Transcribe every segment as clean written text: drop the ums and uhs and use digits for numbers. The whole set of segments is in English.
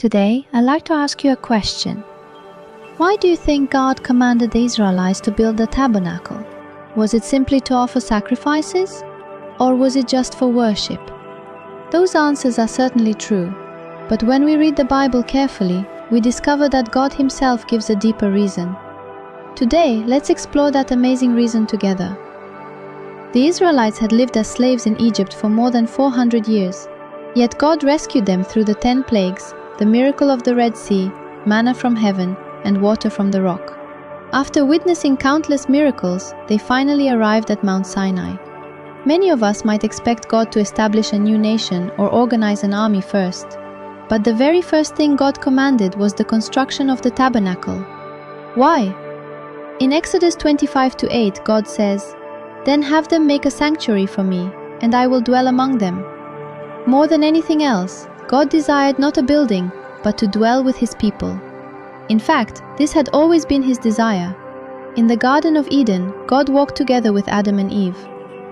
Today, I'd like to ask you a question. Why do you think God commanded the Israelites to build the tabernacle? Was it simply to offer sacrifices? Or was it just for worship? Those answers are certainly true, but when we read the Bible carefully, we discover that God Himself gives a deeper reason. Today, let's explore that amazing reason together. The Israelites had lived as slaves in Egypt for more than 400 years, yet God rescued them through the 10 plagues, the miracle of the Red Sea, manna from heaven, and water from the rock. After witnessing countless miracles, they finally arrived at Mount Sinai. Many of us might expect God to establish a new nation or organize an army first. But the very first thing God commanded was the construction of the tabernacle. Why? In Exodus 25-8, God says, "Then have them make a sanctuary for me, and I will dwell among them." More than anything else, God desired not a building, but to dwell with His people. In fact, this had always been His desire. In the Garden of Eden, God walked together with Adam and Eve.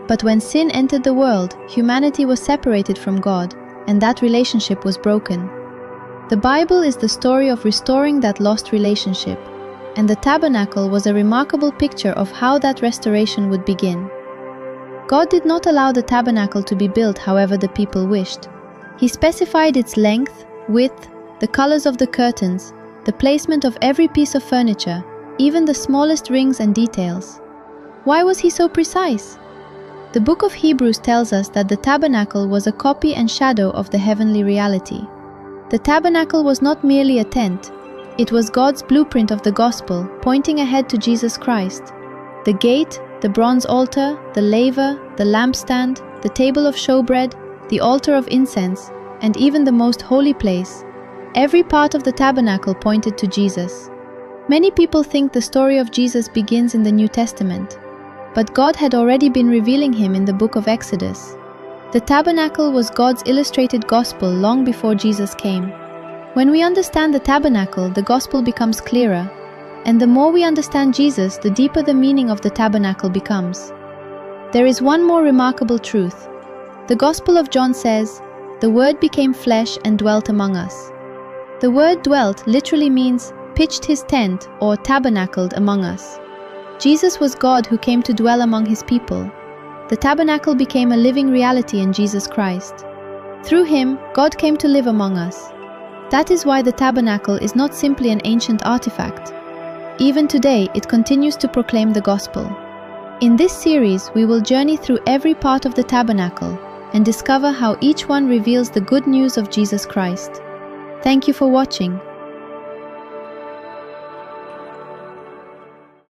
But when sin entered the world, humanity was separated from God, and that relationship was broken. The Bible is the story of restoring that lost relationship, and the tabernacle was a remarkable picture of how that restoration would begin. God did not allow the tabernacle to be built however the people wished. He specified its length, width, the colors of the curtains, the placement of every piece of furniture, even the smallest rings and details. Why was He so precise? The book of Hebrews tells us that the tabernacle was a copy and shadow of the heavenly reality. The tabernacle was not merely a tent, it was God's blueprint of the gospel, pointing ahead to Jesus Christ. The gate, the bronze altar, the laver, the lampstand, the table of showbread, the altar of incense, and even the most holy place, every part of the tabernacle pointed to Jesus. Many people think the story of Jesus begins in the New Testament, but God had already been revealing Him in the book of Exodus. The tabernacle was God's illustrated gospel long before Jesus came. When we understand the tabernacle, the gospel becomes clearer, and the more we understand Jesus, the deeper the meaning of the tabernacle becomes. There is one more remarkable truth. The Gospel of John says, "The Word became flesh and dwelt among us." The word dwelt literally means pitched His tent or tabernacled among us. Jesus was God who came to dwell among His people. The tabernacle became a living reality in Jesus Christ. Through Him, God came to live among us. That is why the tabernacle is not simply an ancient artifact. Even today, it continues to proclaim the gospel. In this series, we will journey through every part of the tabernacle and discover how each one reveals the good news of Jesus Christ. Thank you for watching.